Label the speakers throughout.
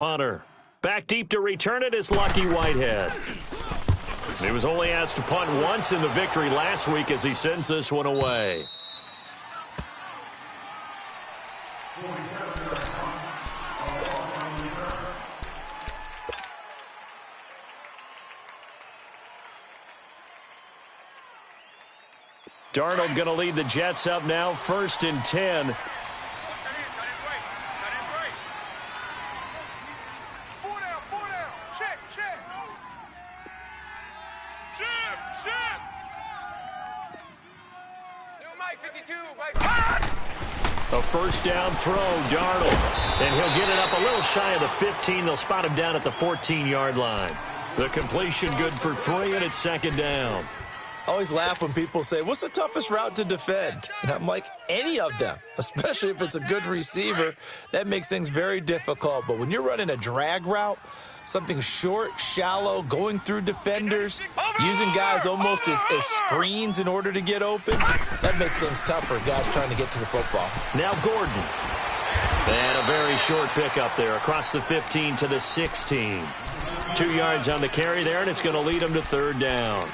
Speaker 1: Punter. Back deep to return it is Lucky Whitehead. He was only asked to punt once in the victory last week as he sends this one away. Darnold going to lead the Jets up now, 1st and 10. A first down throw, Darnold. And he'll get it up a little shy of the 15. They'll spot him down at the 14-yard line. The completion good for 3, and it's 2nd down.
Speaker 2: I always laugh when people say, what's the toughest route to defend? And I'm like, any of them, especially if it's a good receiver. That makes things very difficult. But when you're running a drag route, something short, shallow, going through defenders, using guys almost as screens in order to get open, that makes things tough for guys trying to get to the football.
Speaker 1: Now Gordon. And a very short pickup there across the 15 to the 16. 2 yards on the carry there, and it's going to lead him to 3rd down.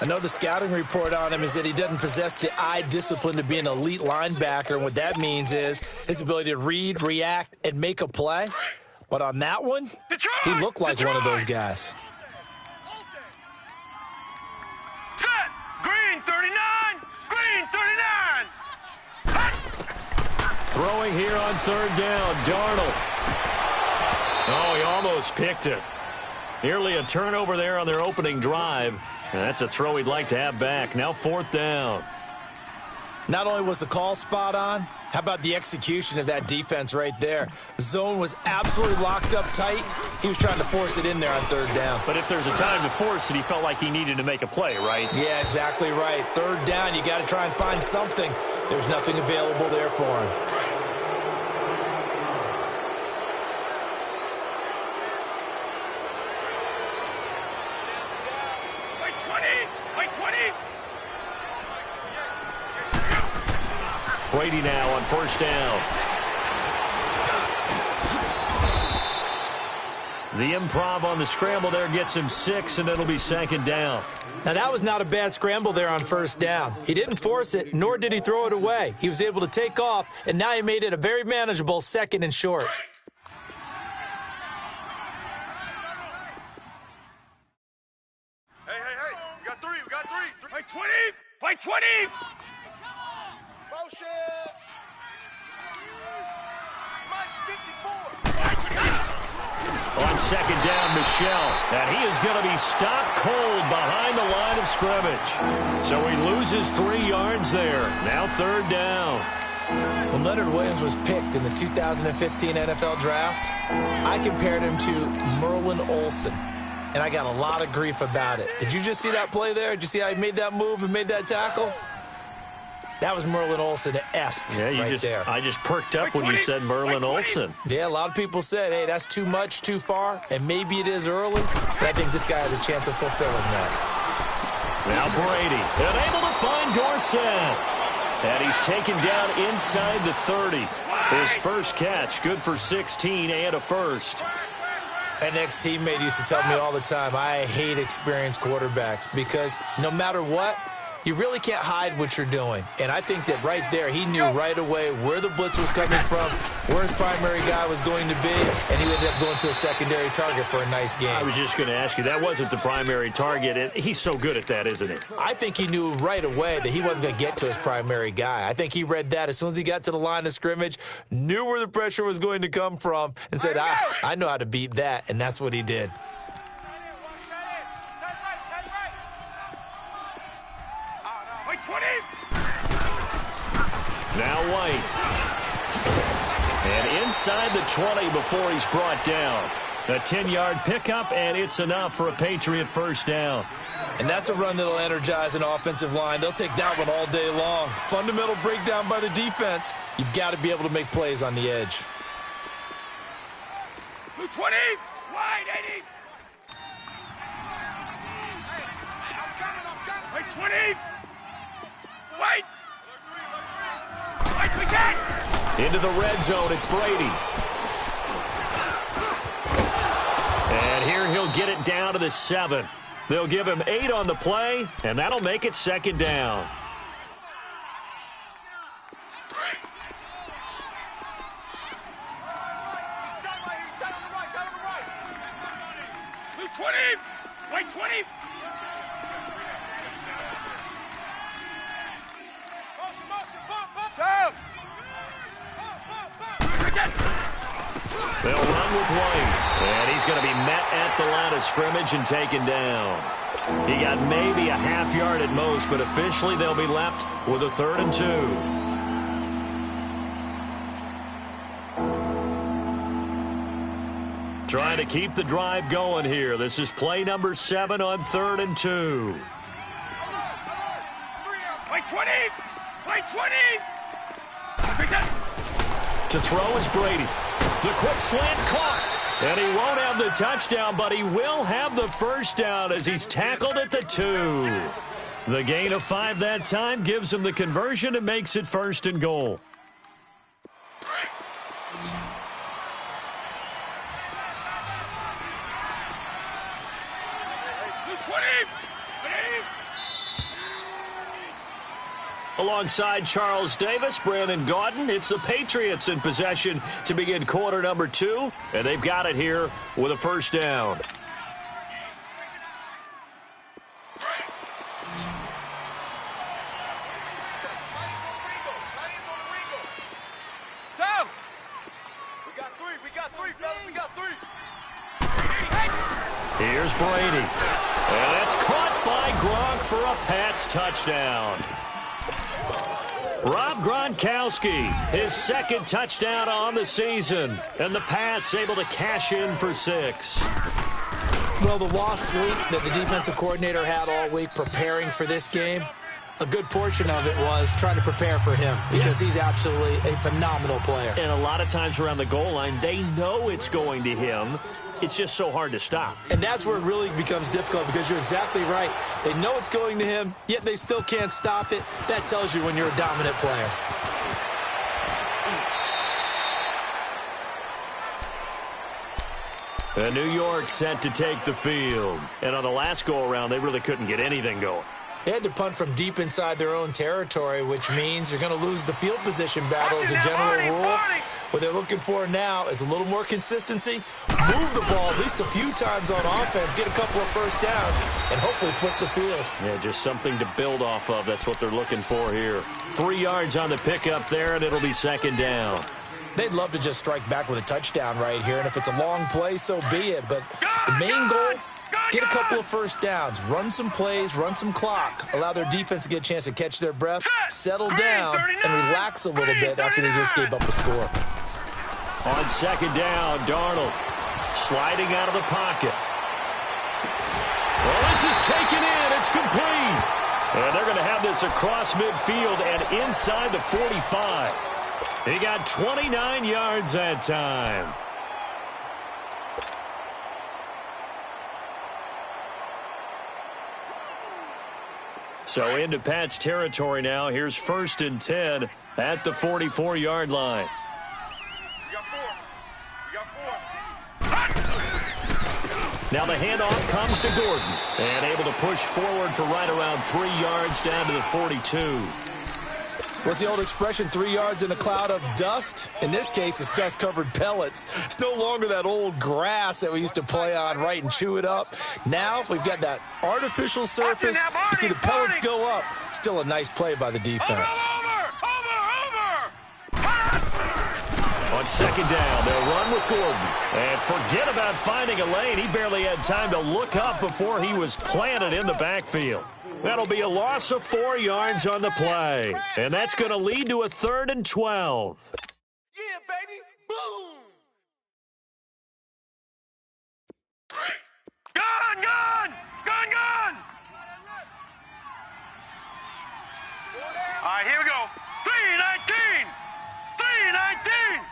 Speaker 2: I know the scouting report on him is that he doesn't possess the eye discipline to be an elite linebacker, and what that means is his ability to read, react, and make a play. But on that one, he looked like one of those guys.
Speaker 3: Set! Green 39! Green 39!
Speaker 1: Throwing here on 3rd down, Darnold. Oh, he almost picked it. Nearly a turnover there on their opening drive. And that's a throw he'd like to have back. Now 4th down.
Speaker 2: Not only was the call spot on, how about the execution of that defense right there? The zone was absolutely locked up tight. He was trying to force it in there on 3rd down.
Speaker 1: But if there's a time to force it, he felt like he needed to make a play, right?
Speaker 2: Yeah, exactly right. 3rd down, you got to try and find something. There's nothing available there for him.
Speaker 1: Brady now on 1st down. The improv on the scramble there gets him 6, and it'll be 2nd down.
Speaker 2: Now, that was not a bad scramble there on 1st down. He didn't force it, nor did he throw it away. He was able to take off, and now he made it a very manageable 2nd and short.
Speaker 3: Hey, we got 3, Play 20! Play 20! Motion! Mike's 54!
Speaker 1: On 2nd down, Michelle. And he is going to be stopped cold behind the line of scrimmage. So he loses 3 yards there. Now 3rd down.
Speaker 2: When Leonard Williams was picked in the 2015 NFL Draft, I compared him to Merlin Olsen. And I got a lot of grief about it. Did you just see that play there? Did you see how he made that move and made that tackle? That was Merlin Olsen-esque there.
Speaker 1: I just perked up when you said Merlin Olsen.
Speaker 2: Yeah, a lot of people said, hey, that's too much, too far, and maybe it is early, but I think this guy has a chance of fulfilling that.
Speaker 1: Now Brady, and able to find Dorsett. And he's taken down inside the 30. His first catch, good for 16 and a first.
Speaker 2: An ex-teammate used to tell me all the time, I hate experienced quarterbacks because no matter what, you really can't hide what you're doing. And I think that right there, he knew right away where the blitz was coming from, where his primary guy was going to be, and he ended up going to a secondary target for a nice game.
Speaker 1: I was just going to ask you, that wasn't the primary target, and he's so good at that, isn't he?
Speaker 2: I think he knew right away that he wasn't going to get to his primary guy. I think he read that as soon as he got to the line of scrimmage, knew where the pressure was going to come from, and said, I know how to beat that, and that's what he did.
Speaker 1: Now White. And inside the 20 before he's brought down. A 10-yard pickup, and it's enough for a Patriot first down.
Speaker 2: And that's a run that'll energize an offensive line. They'll take that one all day long. Fundamental breakdown by the defense. You've got to be able to make plays on the edge.
Speaker 3: 20, wide 80. Wait, 20. Wait. Wait, we got.
Speaker 1: Into the red zone, it's Brady. get it down to the 7. They'll give him 8 on the play, and that'll make it 2nd down.
Speaker 3: Wait, 20!
Speaker 1: They'll run with White, and he's going to be met at the line of scrimmage and taken down. He got maybe a half yard at most, but officially they'll be left with a 3rd and 2. Trying to keep the drive going here. This is play number 7 on 3rd and 2.
Speaker 3: Wait, 20! Wait, 20!
Speaker 1: To throw is Brady. The quick slant caught. And he won't have the touchdown, but he will have the 1st down as he's tackled at the 2. The gain of 5 that time gives him the conversion and makes it 1st and goal. Alongside Charles Davis, Brandon Gaudin, it's the Patriots in possession to begin quarter number 2, and they've got it here with a 1st down.
Speaker 3: Sam! We got 3, fellas, we got 3.
Speaker 1: Here's Brady, and that's caught by Gronk for a Pats touchdown. Rob Gronkowski, his 2nd touchdown on the season, and the Pats able to cash in for 6.
Speaker 2: Well, the lost sleep that the defensive coordinator had all week preparing for this game, a good portion of it was trying to prepare for him because he's absolutely a phenomenal player.
Speaker 1: And a lot of times around the goal line, they know it's going to him. It's just so hard to stop.
Speaker 2: And that's where it really becomes difficult because you're exactly right. They know it's going to him, yet they still can't stop it. That tells you when you're a dominant player.
Speaker 1: And New York set to take the field. And on the last go-around, they really couldn't get anything going.
Speaker 2: They had to punt from deep inside their own territory, which means you're going to lose the field position battle as a general rule. What they're looking for now is a little more consistency, move the ball at least a few times on offense, get a couple of 1st downs, and hopefully flip the field.
Speaker 1: Yeah, just something to build off of. That's what they're looking for here. 3 yards on the pickup there, and it'll be 2nd down.
Speaker 2: They'd love to just strike back with a touchdown right here, and if it's a long play, so be it. But the main goal, get a couple of 1st downs, run some plays, run some clock, allow their defense to get a chance to catch their breath, settle down, and relax a little bit after they just gave up a score.
Speaker 1: On 2nd down, Darnold sliding out of the pocket. Well, this is taken in. It's complete. And they're going to have this across midfield and inside the 45. He got 29 yards that time. So into Pat's territory now. Here's 1st and 10 at the 44-yard line. Now the handoff comes to Gordon. And able to push forward for right around 3 yards down to the 42.
Speaker 2: What's the old expression, 3 yards in a cloud of dust? In this case, it's dust-covered pellets. It's no longer that old grass that we used to play on, right, and chew it up. Now we've got that artificial surface. You see the pellets go up. Still a nice play by the defense.
Speaker 1: On 2nd down, they'll run with Gordon. And forget about finding a lane. He barely had time to look up before he was planted in the backfield. That'll be a loss of 4 yards on the play. And that's going to lead to a 3rd and 12.
Speaker 3: Yeah, baby. Boom. Gun, gun! Gun, gun! All right, here we go. 319! 319!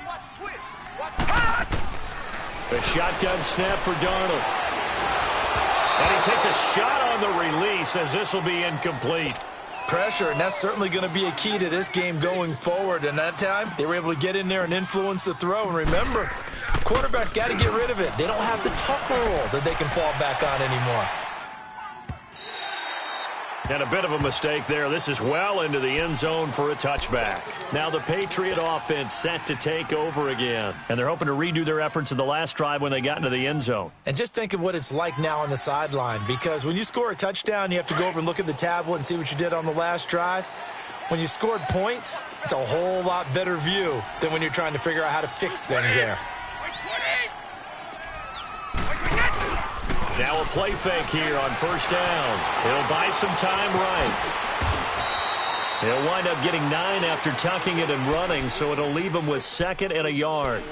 Speaker 3: Watch twitch. Watch
Speaker 1: The shotgun snap for Darnold. And he takes a shot on the release as this will be incomplete.
Speaker 2: Pressure, and that's certainly going to be a key to this game going forward. And that time, they were able to get in there and influence the throw. And remember, quarterback's got to get rid of it. They don't have the tucker rule that they can fall back on anymore.
Speaker 1: And a bit of a mistake there. This is well into the end zone for a touchback. Now the Patriot offense set to take over again. And they're hoping to redo their efforts in the last drive when they got into the end zone.
Speaker 2: And just think of what it's like now on the sideline, because when you score a touchdown, you have to go over and look at the tablet and see what you did on the last drive. When you scored points, it's a whole lot better view than when you're trying to figure out how to fix things there.
Speaker 1: Now a play fake here on first down. He'll buy some time right. He'll wind up getting 9 after tucking it and running, so it'll leave him with 2nd and a yard.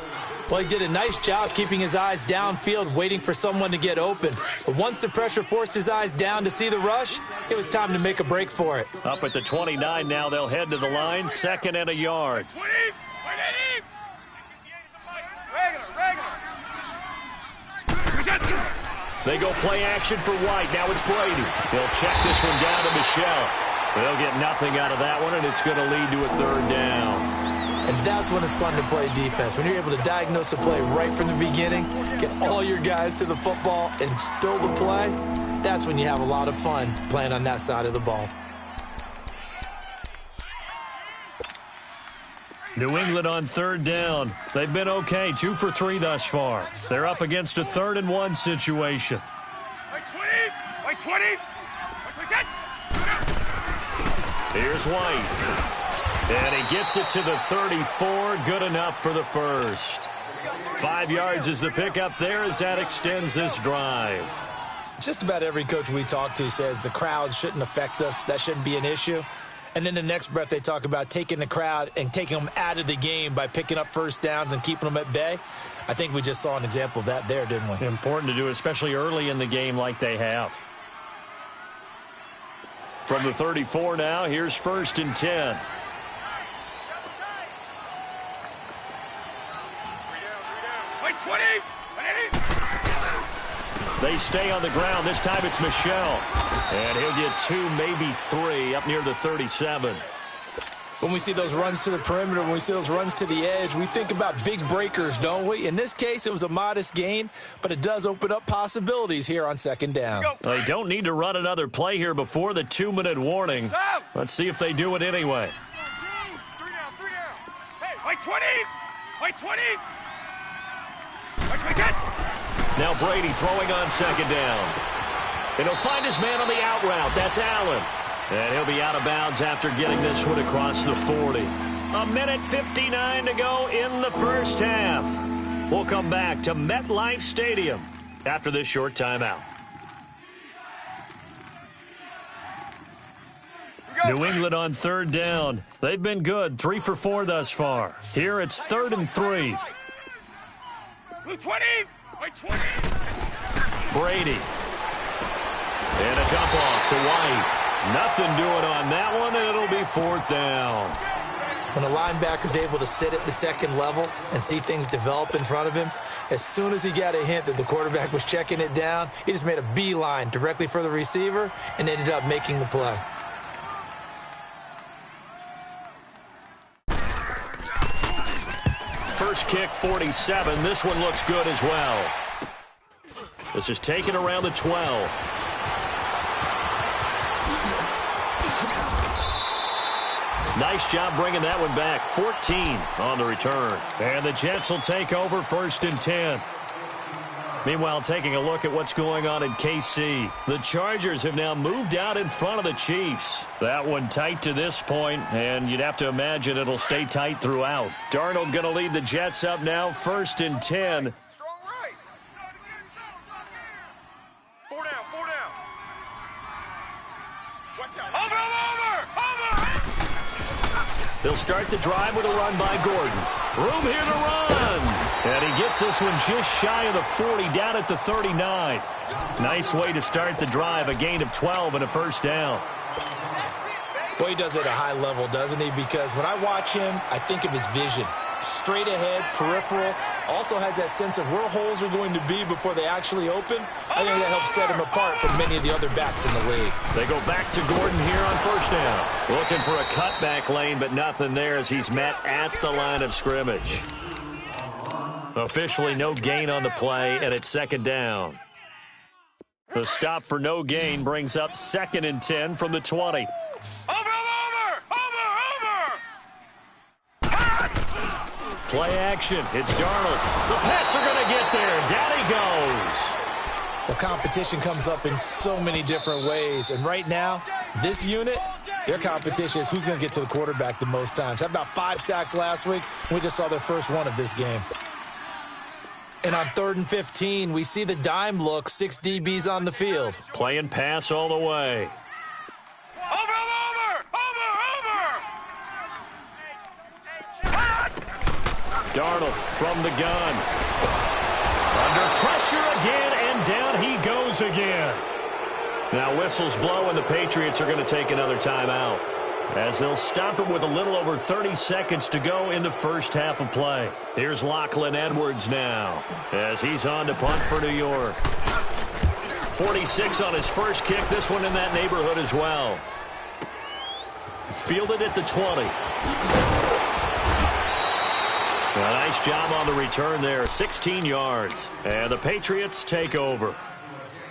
Speaker 2: Well, he did a nice job keeping his eyes downfield, waiting for someone to get open. But once the pressure forced his eyes down to see the rush, it was time to make a break for it.
Speaker 1: Up at the 29 now, they'll head to the line, 2nd and a yard. They go play action for White. Now it's Brady. He'll check this one down to Michelle. They'll get nothing out of that one, and it's going to lead to a 3rd down.
Speaker 2: And that's when it's fun to play defense. When you're able to diagnose a play right from the beginning, get all your guys to the football, and spill the play, that's when you have a lot of fun playing on that side of the ball.
Speaker 1: New England on 3rd down. They've been okay, 2 for 3 thus far. They're up against a 3rd and 1 situation.
Speaker 3: White 20.
Speaker 1: Here's White. And he gets it to the 34. Good enough for the first. 5 yards is the pickup there as that extends this drive.
Speaker 2: Just about every coach we talk to says the crowd shouldn't affect us. That shouldn't be an issue. And in the next breath, they talk about taking the crowd and taking them out of the game by picking up first downs and keeping them at bay. I think we just saw an example of that there, didn't we?
Speaker 1: Important to do, especially early in the game like they have. From the 34 now, here's 1st and 10.
Speaker 3: White 20.
Speaker 1: They stay on the ground. This time it's Michelle. And he'll get 2, maybe 3 up near the 37.
Speaker 2: When we see those runs to the perimeter, when we see those runs to the edge, we think about big breakers, don't we? In this case, it was a modest gain, but it does open up possibilities here on 2nd down.
Speaker 1: They don't need to run another play here before the 2-minute warning. Let's see if they do it anyway.
Speaker 3: 3 down. Hey, White 20. White 20. White 20.
Speaker 1: Now Brady throwing on 2nd down. And he'll find his man on the out route. That's Allen. And he'll be out of bounds after getting this one across the 40. 1:59 to go in the first half. We'll come back to MetLife Stadium after this short timeout. New England on 3rd down. They've been good, 3 for 4 thus far. Here it's 3rd and 3.
Speaker 3: Blue 20. White 20.
Speaker 1: Brady. And a dump off to White. Nothing doing on that one, and it'll be 4th down.
Speaker 2: When a linebacker's able to sit at the 2nd level and see things develop in front of him, as soon as he got a hint that the quarterback was checking it down, he just made a beeline directly for the receiver and ended up making the play.
Speaker 1: First kick, 47. This one looks good as well. This is taken around the 12. Nice job bringing that one back. 14 on the return. And the Jets will take over 1st and 10. Meanwhile, taking a look at what's going on in KC. The Chargers have now moved out in front of the Chiefs. That one tight to this point, and you'd have to imagine it'll stay tight throughout. Darnold going to lead the Jets up now, 1st and 10.
Speaker 3: Strong right. 4 down. Watch out. Over.
Speaker 1: They'll start the drive with a run by Gordon. Room here to run. And he gets this one just shy of the 40, down at the 39. Nice way to start the drive, a gain of 12 and a 1st down.
Speaker 2: Well, he does it at a high level, doesn't he? Because when I watch him, I think of his vision. Straight ahead, peripheral. Also has that sense of where holes are going to be before they actually open. I think that helps set him apart from many of the other backs in the league.
Speaker 1: They go back to Gordon here on 1st down. Looking for a cutback lane, but nothing there as he's met at the line of scrimmage. Officially no gain on the play, and it's second down. The stop for no gain brings up 2nd and 10 from the 20.
Speaker 3: Over!
Speaker 1: Play action. It's Darnold. The Pats are going to get there. Down he goes.
Speaker 2: The competition comes up in so many different ways. And right now, this unit, their competition is who's going to get to the quarterback the most times. Had about 5 sacks last week. We just saw their first one of this game. And on 3rd and 15, we see the dime look, 6 DBs on the field.
Speaker 1: Playing pass all the way.
Speaker 3: Over!
Speaker 1: Darnold from the gun. Under pressure again, and down he goes again. Now whistles blow, and the Patriots are going to take another timeout, as they'll stop him with a little over 30 seconds to go in the first half of play. Here's Lachlan Edwards now, as he's on to punt for New York. 46 on his first kick, this one in that neighborhood as well. Fielded at the 20. A nice job on the return there, 16 yards. And the Patriots take over.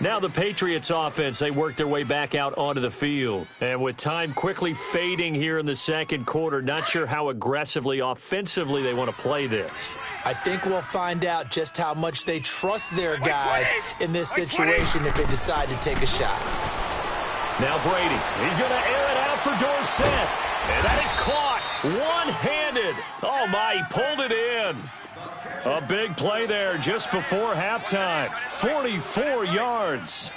Speaker 1: Now the Patriots offense, they work their way back out onto the field. And with time quickly fading here in the second quarter, not sure how aggressively, offensively they want to play this.
Speaker 2: I think we'll find out just how much they trust their guys in this situation if they decide to take a shot.
Speaker 1: Now Brady, he's going to air it out for Dorsett. And that is caught one-handed. Oh, my, he pulled it in. A big play there just before halftime. 44 yards.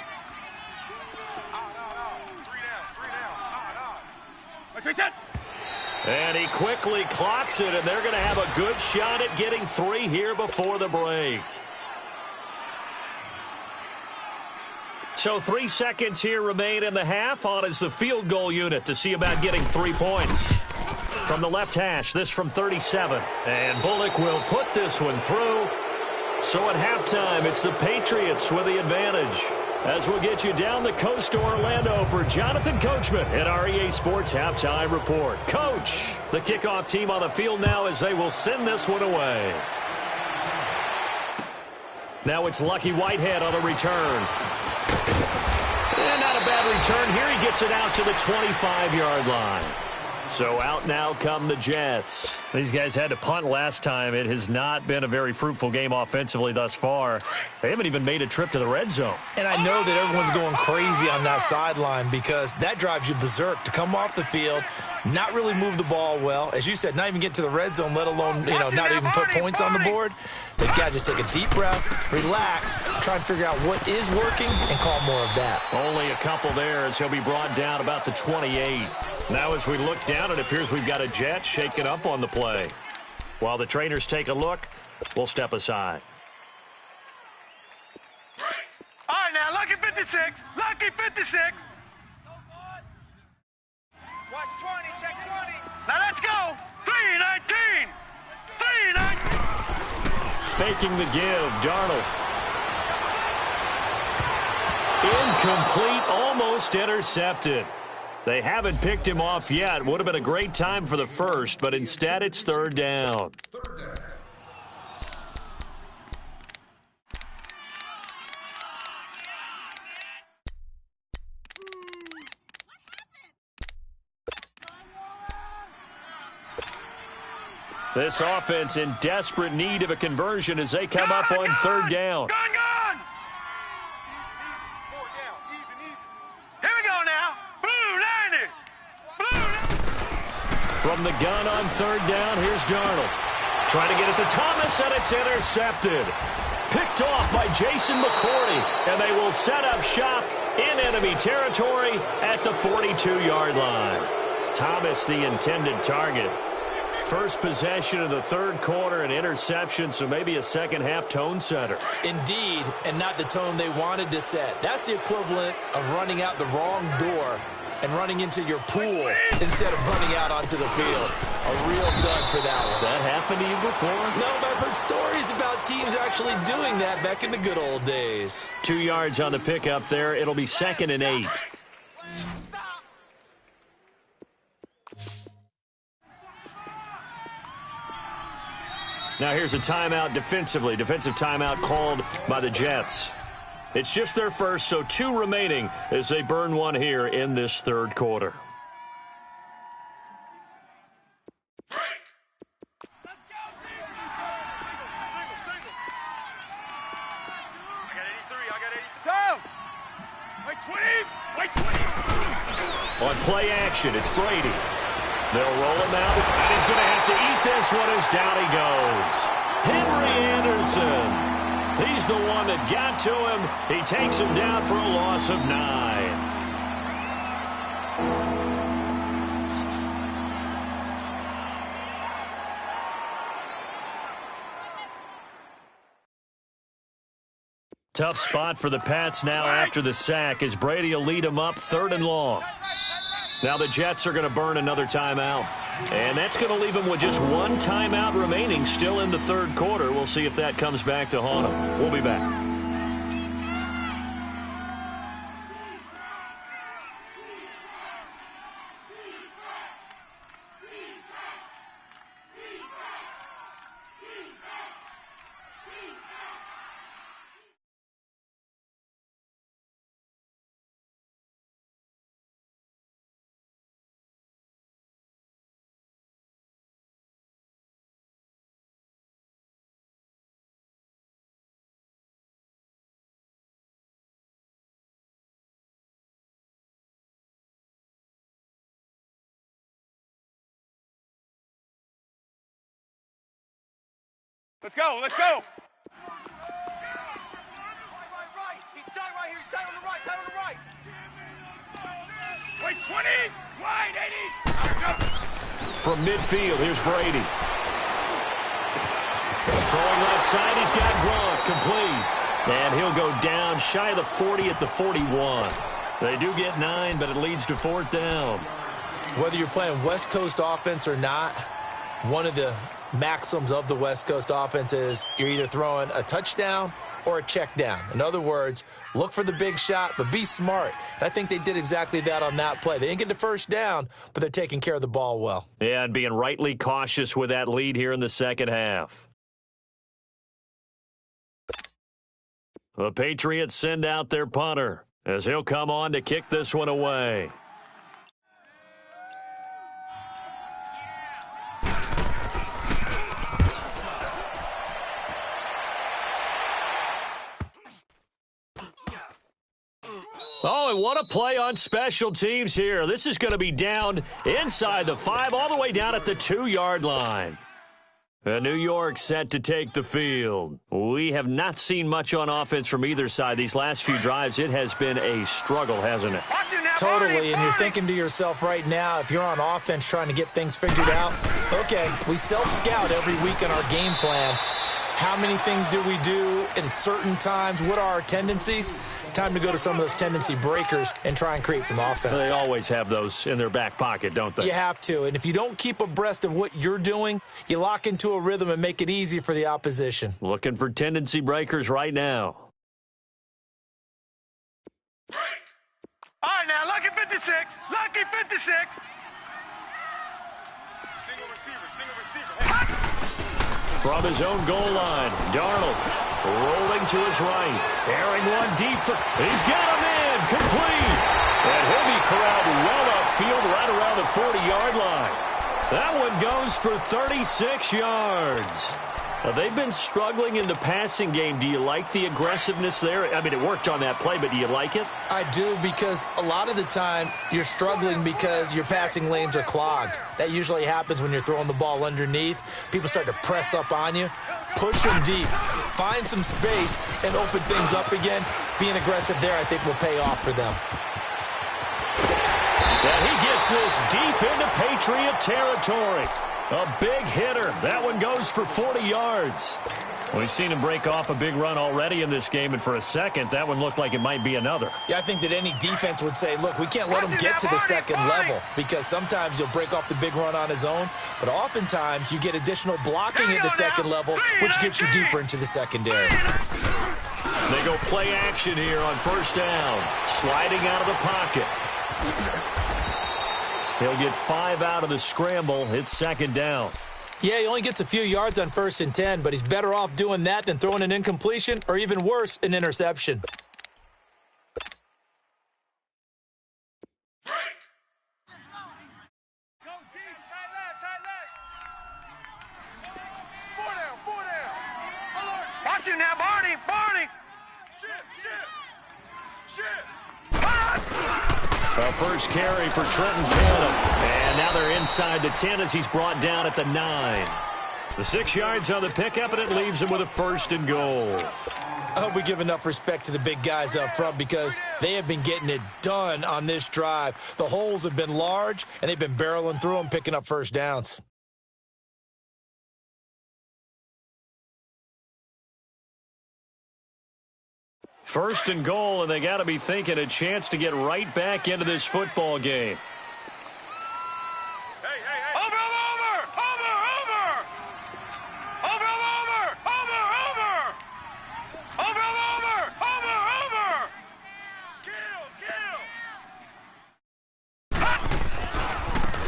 Speaker 1: And he quickly clocks it, and they're going to have a good shot at getting 3 here before the break. So 3 seconds here remain in the half. On is the field goal unit to see about getting 3 points. From the left hash, this from 37. And Bullock will put this one through. So at halftime, it's the Patriots with the advantage. As we'll get you down the coast to Orlando for Jonathan Coachman at our EA Sports Halftime Report. Coach, the kickoff team on the field now as they will send this one away. Now it's Lucky Whitehead on the return. And not a bad return here. He gets it out to the 25-yard line. So out now come the Jets. These guys had to punt last time. It has not been a very fruitful game offensively thus far. They haven't even made a trip to the red zone.
Speaker 2: And I know that everyone's going crazy on that sideline because that drives you berserk to come off the field, not really move the ball well. As you said, not even get to the red zone, let alone, not even put points on the board. They've got to just take a deep breath, relax, try and figure out what is working, and call more of that.
Speaker 1: Only a couple there as he'll be brought down about the 28. Now as we look down, it appears we've got a Jet shaken up on the play. While the trainers take a look, we'll step aside.
Speaker 3: All right, now, Lucky 56. Lucky 56. Watch 20, check 20. Now let's go. 319. 319.
Speaker 1: Faking the give, Darnold. Incomplete, almost intercepted. They haven't picked him off yet. Would have been a great time for the first, but instead it's 3rd down. This offense in desperate need of a conversion as they come up on 3rd down.
Speaker 3: Gone. Here we go now. Blue 90.
Speaker 1: From the gun on 3rd down, here's Darnold. Trying to get it to Thomas, and it's intercepted. Picked off by Jason McCourty, and they will set up shop in enemy territory at the 42-yard line. Thomas, the intended target. First possession of the 3rd quarter, an interception, so maybe a second-half tone setter.
Speaker 2: Indeed, and not the tone they wanted to set. That's the equivalent of running out the wrong door and running into your pool instead of running out onto the field. A real dud for that one.
Speaker 1: Has that happened to you before?
Speaker 2: No, but I've heard stories about teams actually doing that back in the good old days.
Speaker 1: 2 yards on the pickup there. It'll be 2nd and 8. Now here's a timeout defensively. Defensive timeout called by the Jets. It's just their first, so 2 remaining as they burn one here in this third quarter. On play action, it's Brady. They'll roll him out, and he's going to have to eat this one as down he goes. Henry Anderson. He's the one that got to him. He takes him down for a loss of 9. Tough spot for the Pats now after the sack as Brady will lead them up 3rd and long. Now the Jets are going to burn another timeout. And that's going to leave them with just 1 timeout remaining still in the third quarter. We'll see if that comes back to haunt them. We'll be back.
Speaker 3: Let's go, let's go.
Speaker 4: Right. He's tight right here. He's tight on the right. Tight on the right.
Speaker 3: Wait, 20. Wide, 80.
Speaker 1: From midfield, here's Brady. Throwing left side, he's got Gronk complete. And he'll go down shy of the 40 at the 41. They do get 9, but it leads to 4th down.
Speaker 2: Whether you're playing West Coast offense or not, one of the maxims of the West Coast offense is you're either throwing a touchdown or a check down. In other words, look for the big shot, but be smart. And I think they did exactly that on that play. They didn't get the first down, but they're taking care of the ball well.
Speaker 1: Yeah, and being rightly cautious with that lead here in the second half. The Patriots send out their punter as he'll come on to kick this one away. Oh, and what a play on special teams here. This is going to be down inside the 5, all the way down at the 2-yard line. And New York set to take the field. We have not seen much on offense from either side. These last few drives, it has been a struggle, hasn't it?
Speaker 2: Totally, and you're thinking to yourself right now, if you're on offense trying to get things figured out, okay, we self-scout every week in our game plan. How many things do we do at certain times? What are our tendencies? Time to go to some of those tendency breakers and try and create some offense.
Speaker 1: They always have those in their back pocket, don't they?
Speaker 2: You have to, and if you don't keep abreast of what you're doing, you lock into a rhythm and make it easy for the opposition.
Speaker 1: Looking for tendency breakers right now.
Speaker 3: All right, now, lucky 56. Lucky 56.
Speaker 4: Single receiver. Hey.
Speaker 1: From his own goal line, Darnold rolling to his right. Airing one deep for... He's got him in. Complete. And he'll be corralled well upfield right around the 40-yard line. That one goes for 36 yards. They've been struggling in the passing game. Do you like the aggressiveness there? I mean, it worked on that play, but do you like it?
Speaker 2: I do, because a lot of the time you're struggling because your passing lanes are clogged. That usually happens when you're throwing the ball underneath. People start to press up on you. Push them deep. Find some space and open things up again. Being aggressive there, I think, will pay off for them.
Speaker 1: And he gets this deep into Patriot territory. A big hitter. That one goes for 40 yards. We've seen him break off a big run already in this game, and for a second, that one looked like it might be another.
Speaker 2: Yeah, I think that any defense would say, look, we can't let him get to the second level, because sometimes he'll break off the big run on his own, but oftentimes you get additional blocking at the second level, which gets you deeper into the secondary.
Speaker 1: They go play action here on first down. Sliding out of the pocket. He'll get 5 out of the scramble. It's second down.
Speaker 2: Yeah, he only gets a few yards on 1st and 10, but he's better off doing that than throwing an incompletion or even worse, an interception.
Speaker 3: Watch you now, Barney! Barney!
Speaker 1: A first carry for Trenton Canham. And now they're inside the 10 as he's brought down at the 9. The 6 yards on the pickup, and it leaves him with a 1st and goal.
Speaker 2: I hope we give enough respect to the big guys up front because they have been getting it done on this drive. The holes have been large, and they've been barreling through them, picking up first downs.
Speaker 1: First and goal, and they got to be thinking a chance to get right back into this football game.
Speaker 3: Hey, hey, hey! Over! Kill!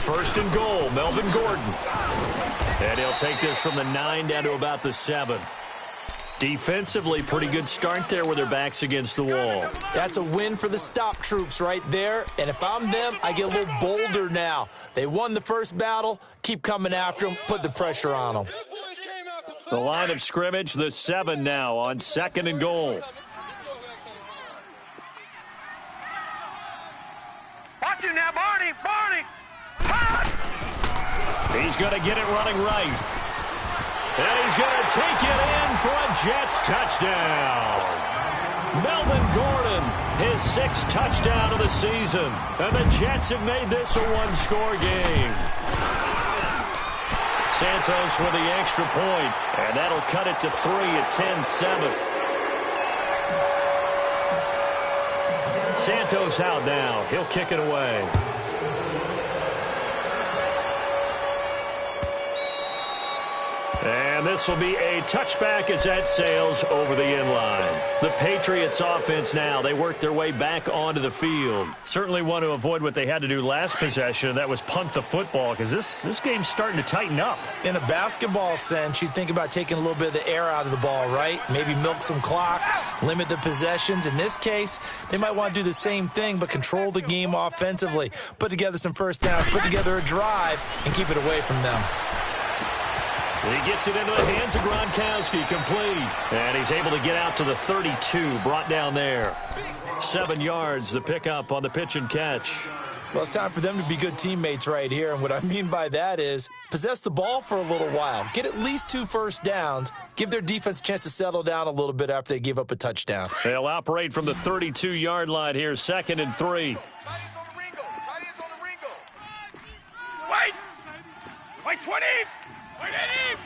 Speaker 1: First and goal, Melvin Gordon. And he'll take this from the 9 down to about the 7. Defensively, pretty good start there with their backs against the wall.
Speaker 2: That's a win for the stop troops right there. And if I'm them, I get a little bolder now. They won the first battle. Keep coming after them. Put the pressure on them.
Speaker 1: The line of scrimmage, the 7 now on 2nd and goal.
Speaker 3: Watch you now, Barney! Barney!
Speaker 1: He's going to get it running right. And he's going to take it in for a Jets touchdown. Melvin Gordon, his 6th touchdown of the season. And the Jets have made this a one-score game. Santos with the extra point, and that'll cut it to 3 at 10-7. Santos out now. He'll kick it away. And this will be a touchback as that sails over the end line. The Patriots offense now, they work their way back onto the field. Certainly want to avoid what they had to do last possession, that was punt the football, because this game's starting to tighten up.
Speaker 2: In a basketball sense, you think about taking a little bit of the air out of the ball, right? Maybe milk some clock, limit the possessions. In this case, they might want to do the same thing, but control the game offensively. Put together some first downs, put together a drive, and keep it away from them.
Speaker 1: He gets it into the hands of Gronkowski, complete. And he's able to get out to the 32, brought down there. 7 yards, the pickup on the pitch and catch.
Speaker 2: Well, it's time for them to be good teammates right here. And what I mean by that is possess the ball for a little while. Get at least 2 first downs. Give their defense a chance to settle down a little bit after they give up a touchdown.
Speaker 1: They'll operate from the 32-yard line here, 2nd and 3.
Speaker 3: Wait! Wait, 20! Wait, 80!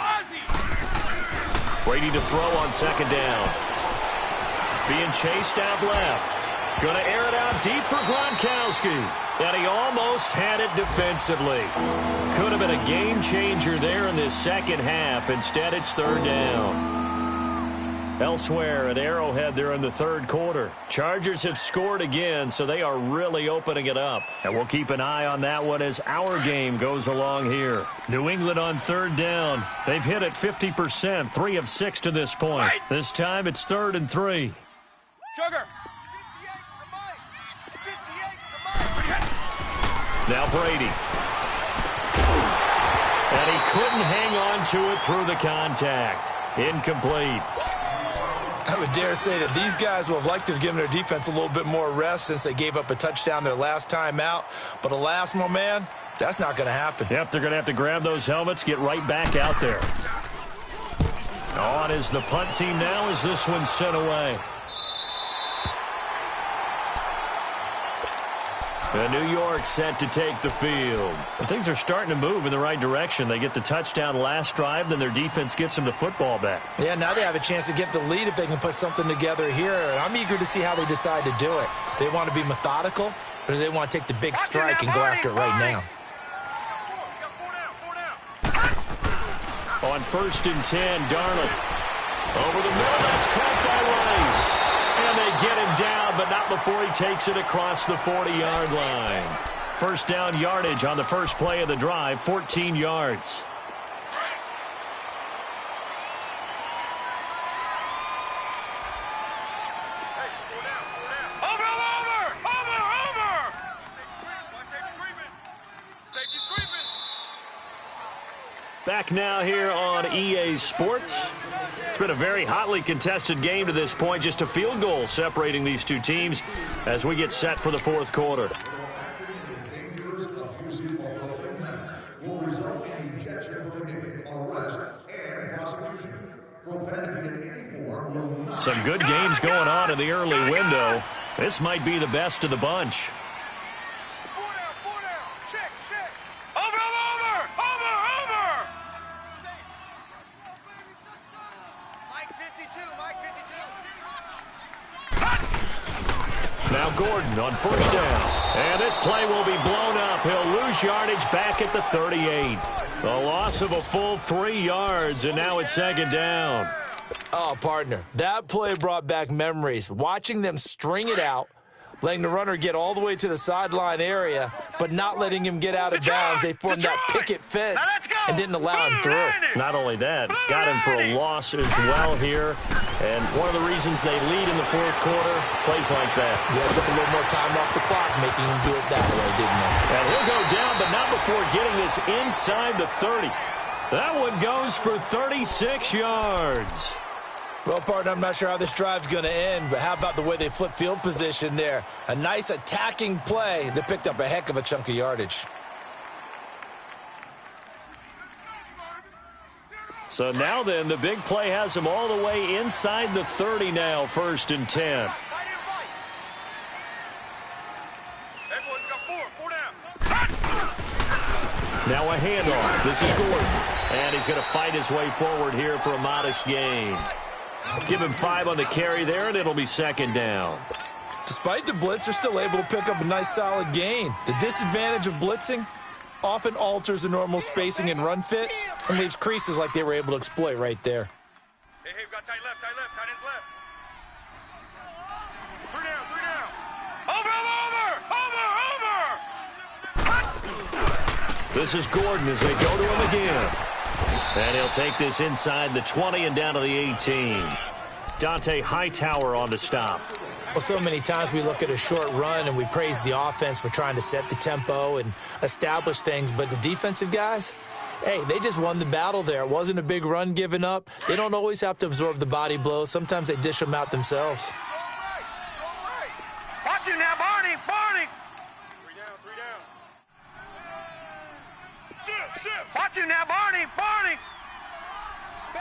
Speaker 3: Ozzy!
Speaker 1: Brady to throw on 2nd down. Being chased out left. Going to air it out deep for Gronkowski. And he almost had it defensively. Could have been a game changer there in this second half. Instead, it's 3rd down. Elsewhere at Arrowhead there in the 3rd quarter. Chargers have scored again, so they are really opening it up. And we'll keep an eye on that one as our game goes along here. New England on 3rd down. They've hit it 50%, 3 of 6 to this point.
Speaker 3: Right.
Speaker 1: This time it's 3rd and 3.
Speaker 3: Sugar!
Speaker 1: Now Brady. And he couldn't hang on to it through the contact. Incomplete.
Speaker 2: I would dare say that these guys would have liked to have given their defense a little bit more rest since they gave up a touchdown their last time out. But alas, my man, that's not going to happen.
Speaker 1: Yep, they're going to have to grab those helmets, get right back out there. On is the punt team now as this one's sent away. And New York set to take the field. And things are starting to move in the right direction. They get the touchdown last drive, then their defense gets them the football back.
Speaker 2: Yeah, now they have a chance to get the lead if they can put something together here. And I'm eager to see how they decide to do it. Do they want to be methodical, or do they want to take the big strike and go after it right now?
Speaker 1: On 1st and 10, Darnold. Over the middle, that's caught by Rice. And they get him down, but not before he takes it across the 40-yard line. first down yardage on the first play of the drive, 14 yards. Back now here on EA Sports. It's been a very hotly contested game to this point. Just a field goal separating these two teams as we get set for the fourth quarter. Some good games going on in the early window. This might be the best of the bunch. Now Gordon on first down. And this play will be blown up. He'll lose yardage back at the 38. The loss of a full 3 yards, and now it's second down.
Speaker 2: Oh, partner, that play brought back memories. Watching them string it out, letting the runner get all the way to the sideline area, but not letting him get out of bounds. They formed that picket fence and didn't allow him through.
Speaker 1: Not only that, got him for a loss as well here. And one of the reasons they lead in the fourth quarter, plays like that.
Speaker 2: Yeah, took a little more time off the clock, making him do it that way, didn't they?
Speaker 1: And he'll go down, but not before getting this inside the 30. That one goes for 36 yards.
Speaker 2: Well, partner, I'm not sure how this drive's going to end, but how about the way they flip field position there? A nice attacking play that picked up a heck of a chunk of yardage.
Speaker 1: So now then, the big play has them all the way inside the 30 now, 1st and 10. Now a handoff. This is Gordon. And he's going to fight his way forward here for a modest gain. Give him 5 on the carry there, and it'll be second down.
Speaker 2: Despite the blitz, they're still able to pick up a nice solid gain. The disadvantage of blitzing often alters the normal spacing and run fits and leaves creases like they were able to exploit right there.
Speaker 4: Hey, we've got tight left, tight ends left.
Speaker 3: 3 down, 3 down. Over.
Speaker 1: This is Gordon as they go to him again. And he'll take this inside the 20 and down to the 18. Dante Hightower on the stop.
Speaker 2: Well, so many times we look at a short run and we praise the offense for trying to set the tempo and establish things, but the defensive guys, hey, they just won the battle there. It wasn't a big run given up. They don't always have to absorb the body blows. Sometimes they dish them out themselves.
Speaker 3: Watch it now, Barney.
Speaker 4: 3 down. Shift.
Speaker 3: Watch it now, Barney.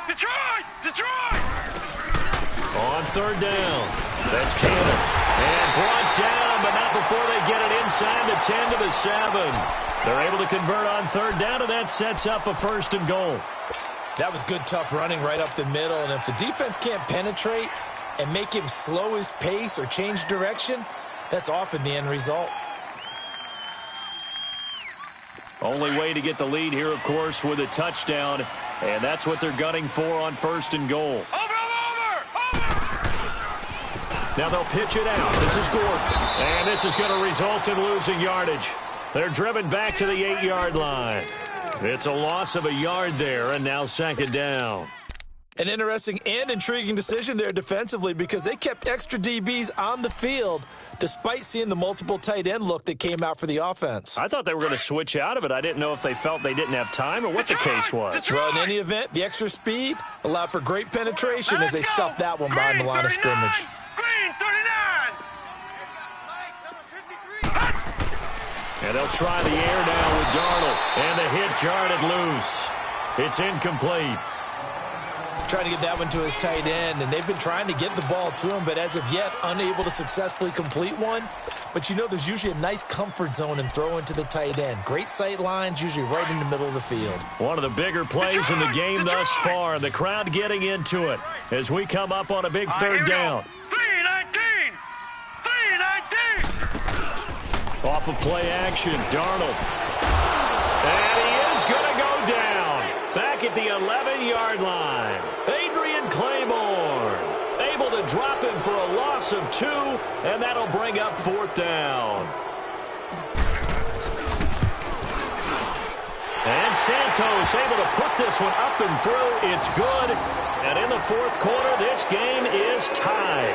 Speaker 3: Detroit.
Speaker 1: On third down. That's Cannon. And brought down, but not before they get it inside the 10 to the 7. They're able to convert on third down, and that sets up a 1st and goal.
Speaker 2: That was good, tough running right up the middle. And if the defense can't penetrate and make him slow his pace or change direction, that's often the end result.
Speaker 1: Only way to get the lead here, of course, with a touchdown. And that's what they're gunning for on 1st and goal.
Speaker 3: Over.
Speaker 1: Now they'll pitch it out. This is Gordon. And this is going to result in losing yardage. They're driven back to the 8-yard line. It's a loss of a yard there, and now second down.
Speaker 2: An interesting and intriguing decision there defensively because they kept extra DBs on the field despite seeing the multiple tight end look that came out for the offense.
Speaker 1: I thought they were going to switch out of it. I didn't know if they felt they didn't have time or what the case was.
Speaker 2: Well, in any event, the extra speed allowed for great penetration as they stuffed that one behind the line of scrimmage.
Speaker 3: Green 39.
Speaker 4: Number 53.
Speaker 1: And they'll try the air now with Darnold. And the hit jarred it loose. It's incomplete.
Speaker 2: Trying to get that one to his tight end, and they've been trying to get the ball to him, but as of yet, unable to successfully complete one. But you know there's usually a nice comfort zone in throwing to the tight end. Great sight lines, usually right in the middle of the field.
Speaker 1: One of the bigger plays in the game thus far. The crowd getting into it as we come up on a big third down.
Speaker 3: 319.
Speaker 1: Off of play action, Darnold. And he is going to go down. Back at the 11-yard line. Adrian Claiborne able to drop him for a loss of 2, and that'll bring up 4th down. And Santos able to put this one up and through. It's good. And in the fourth quarter, this game is tied.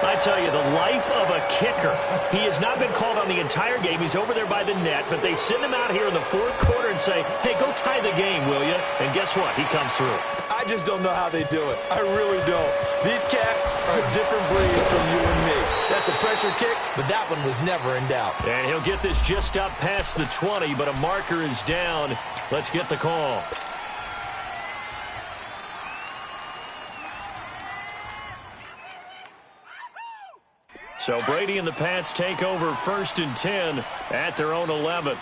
Speaker 1: I tell you, the life of a kicker. He has not been called on the entire game. He's over there by the net, but they send him out here in the fourth quarter and say, hey, go tie the game, will you? And guess what? He comes through.
Speaker 2: I just don't know how they do it. I really don't. These cats are a different breed from you and me. That's a pressure kick, but that one was never in doubt.
Speaker 1: And he'll get this just up past the 20, but a marker is down. Let's get the call. So Brady and the Pats take over 1st and 10 at their own 11.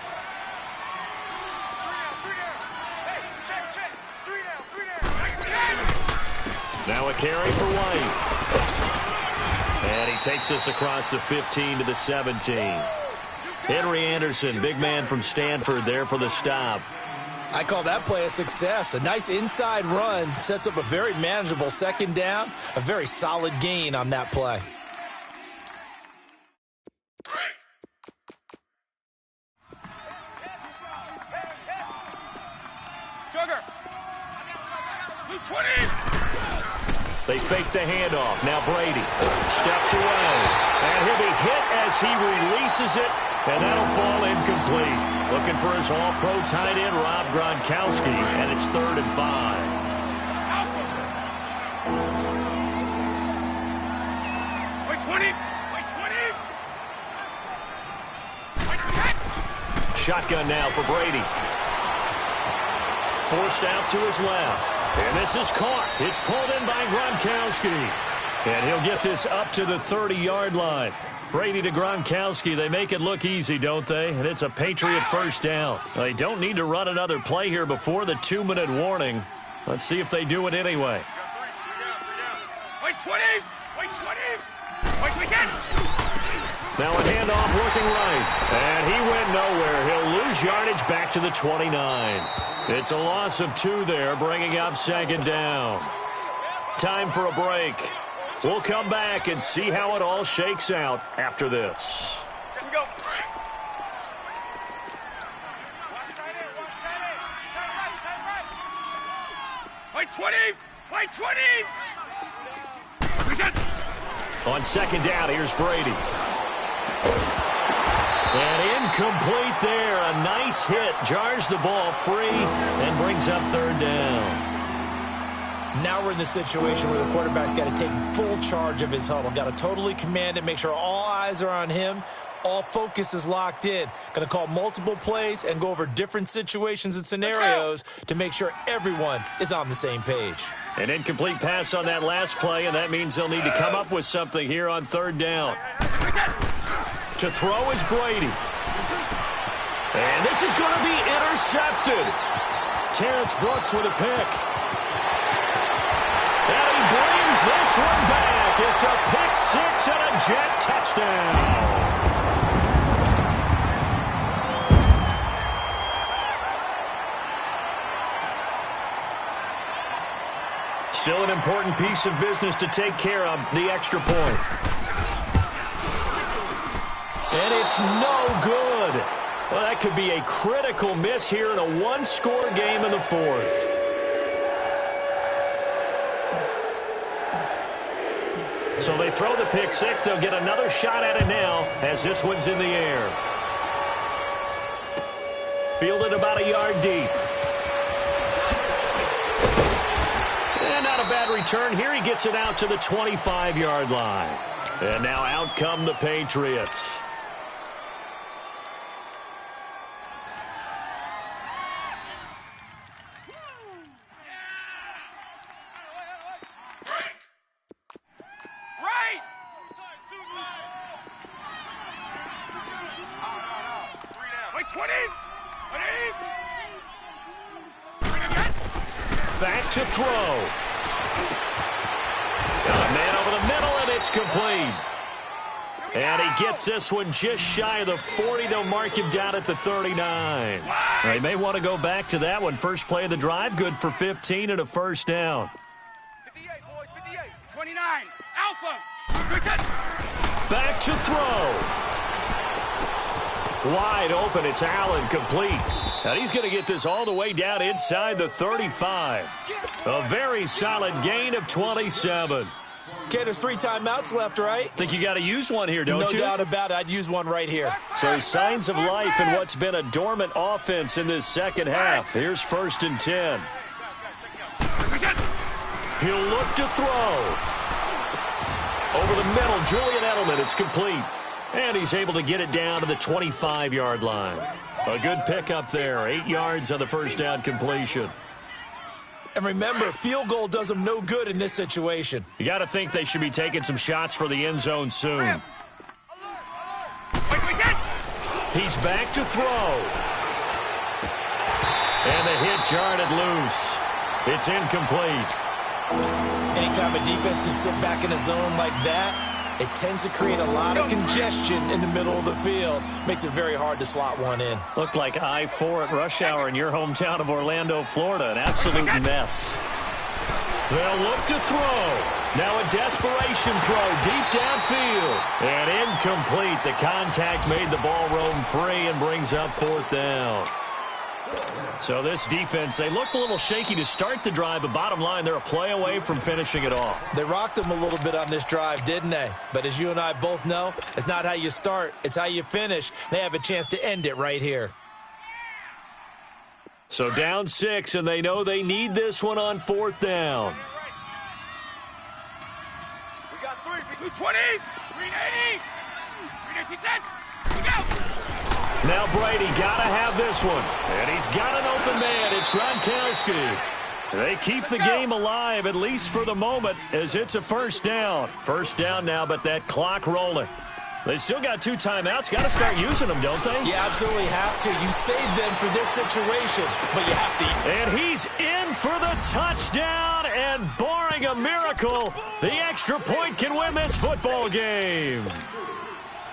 Speaker 1: Now a carry for White. And he takes this across the 15 to the 17. Henry Anderson, big man from Stanford, there for the stop.
Speaker 2: I call that play a success. A nice inside run sets up a very manageable second down. A very solid gain on that play.
Speaker 1: They fake the handoff. Now Brady steps away. And he'll be hit as he releases it. And that'll fall incomplete. Looking for his all-pro tight end, Rob Gronkowski. And it's 3rd and 5. Shotgun now for Brady. Forced out to his left. And this is caught. It's pulled in by Gronkowski. And he'll get this up to the 30-yard line. Brady to Gronkowski. They make it look easy, don't they? And it's a Patriot first down. They don't need to run another play here before the 2-minute warning. Let's see if they do it anyway.
Speaker 3: Wait 20! Wait 20! Wait, we can!
Speaker 1: Now a handoff looking right. And he went nowhere. He'll lose yardage back to the 29. It's a loss of 2 there, bringing up 2nd down. Time for a break. We'll come back and see how it all shakes out after this.
Speaker 3: Here we go. Watch tight end, watch tight end. Tight right. Wait 20! Wait 20!
Speaker 1: On 2nd down, here's Brady. And incomplete there. A nice hit. Jars the ball free and brings up 3rd down.
Speaker 2: Now we're in the situation where the quarterback's got to take full charge of his huddle. Got to totally command it, make sure all eyes are on him. All focus is locked in. Going to call multiple plays and go over different situations and scenarios to make sure everyone is on the same page.
Speaker 1: An incomplete pass on that last play, and that means they'll need to come up with something here on 3rd down. To throw is Brady. And this is going to be intercepted. Terrence Brooks with a pick. And he brings this one back. It's a pick 6 and a Jet touchdown. Still an important piece of business to take care of, the extra point. And it's no good. Well, that could be a critical miss here in a one-score game in the 4th. So they throw the pick 6. They'll get another shot at it now as this one's in the air. Fielded about a yard deep. And not a bad return here. He gets it out to the 25-yard line. And now out come the Patriots. Back to throw. Got a man over the middle, and it's complete. And he gets this one just shy of the 40. They'll mark him down at the 39. They may want to go back to that one. First play of the drive, good for 15 and a first down.
Speaker 3: 58, boys, 58. 29. Alpha.
Speaker 1: Back to throw. Wide open. It's Allen, complete. And he's going to get this all the way down inside the 35. A very solid gain of 27.
Speaker 2: Okay, there's 3 timeouts left, right?
Speaker 1: Think you got to use one here, don't you?
Speaker 2: No doubt about it. I'd use one right here.
Speaker 1: So signs of life in what's been a dormant offense in this second half. Here's 1st and 10. He'll look to throw. Over the middle, Julian Edelman. It's complete. And he's able to get it down to the 25-yard line. A good pickup there. 8 yards on the first down completion.
Speaker 2: And remember, field goal does them no good in this situation.
Speaker 1: You got to think they should be taking some shots for the end zone soon. He's back to throw. And the hit jarred it loose. It's incomplete.
Speaker 2: Anytime a defense can sit back in a zone like that, it tends to create a lot of congestion in the middle of the field. Makes it very hard to slot one in.
Speaker 1: Looked like I-4 at rush hour in your hometown of Orlando, Florida. An absolute mess. They'll look to throw. Now a desperation throw deep downfield. And incomplete. The contact made the ball roam free and brings up 4th down. So this defense, they looked a little shaky to start the drive, but bottom line, they're a play away from finishing it off.
Speaker 2: They rocked them a little bit on this drive, didn't they? But as you and I both know, it's not how you start, it's how you finish. They have a chance to end it right here.
Speaker 1: So down 6, and they know they need this one on 4th down.
Speaker 3: We got 3, 320, 380, 310. We go.
Speaker 1: Now Brady got to have this one. And he's got an open man. It's Gronkowski. They keep the game alive, at least for the moment, as it's a 1st down. 1st down now, but that clock rolling. They still got 2 timeouts. Got to start using them, don't they?
Speaker 2: You absolutely have to. You save them for this situation, but you have to.
Speaker 1: And he's in for the touchdown, and barring a miracle, the extra point can win this football game.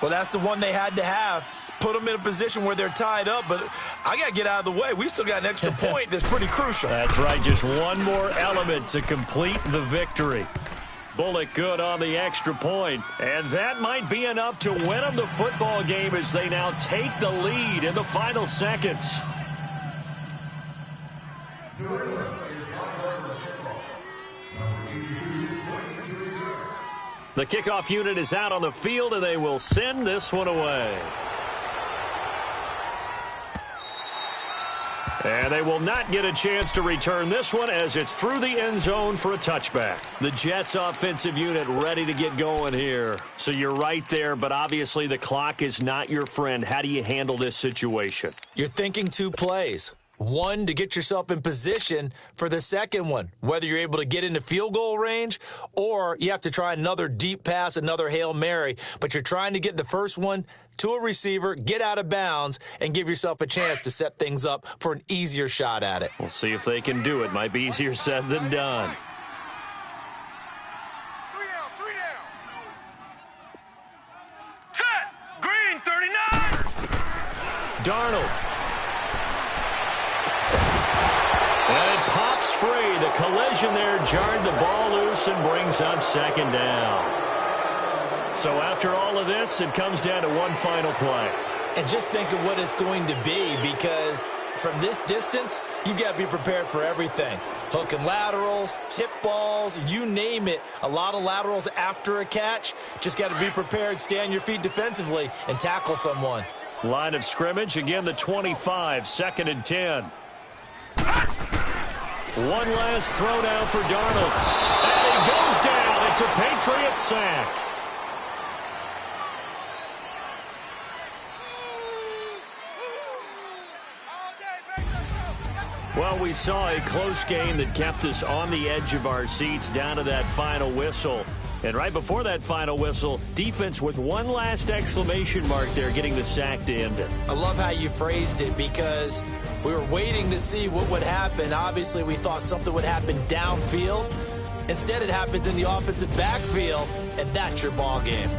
Speaker 2: Well, that's the one they had to have. Put them in a position where they're tied up, but I got to get out of the way. We still got an extra point that's pretty crucial.
Speaker 1: That's right, just one more element to complete the victory. Bullock good on the extra point, and that might be enough to win them the football game as they now take the lead in the final seconds. The kickoff unit is out on the field, and they will send this one away. And they will not get a chance to return this one as it's through the end zone for a touchback. The Jets offensive unit ready to get going here. So you're right there, but obviously the clock is not your friend. How do you handle this situation?
Speaker 2: You're thinking 2 plays. One, to get yourself in position for the second one, whether you're able to get into field goal range or you have to try another deep pass, another Hail Mary. But you're trying to get the first one to a receiver, get out of bounds, and give yourself a chance to set things up for an easier shot at it.
Speaker 1: We'll see if they can do it. Might be easier said than done.
Speaker 3: 3 down. Set. Green, 39.
Speaker 1: Darnold. And it pops free. The collision there jarred the ball loose and brings up 2nd down. So after all of this, it comes down to one final play.
Speaker 2: And just think of what it's going to be, because from this distance, you got to be prepared for everything. Hook and laterals, tip balls, you name it. A lot of laterals after a catch. Just got to be prepared, stay on your feet defensively, and tackle someone.
Speaker 1: Line of scrimmage, again the 25, 2nd and 10. One last throw down for Darnold. And he goes down. It's a Patriot sack. Well, we saw a close game that kept us on the edge of our seats down to that final whistle. And right before that final whistle, defense with one last exclamation mark there, getting the sack to end it.
Speaker 2: I love how you phrased it, because we were waiting to see what would happen. Obviously, we thought something would happen downfield. Instead, it happens in the offensive backfield, and that's your ball game.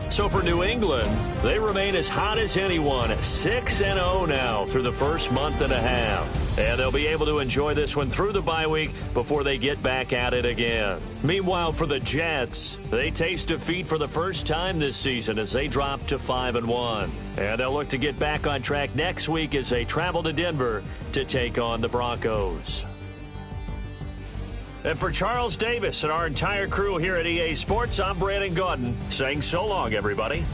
Speaker 1: So for New England, they remain as hot as anyone, 6-0 now through the first month and a half. And they'll be able to enjoy this one through the bye week before they get back at it again. Meanwhile, for the Jets, they taste defeat for the first time this season as they drop to 5-1. And they'll look to get back on track next week as they travel to Denver to take on the Broncos. And for Charles Davis and our entire crew here at EA Sports, I'm Brandon Gaudin saying so long, everybody.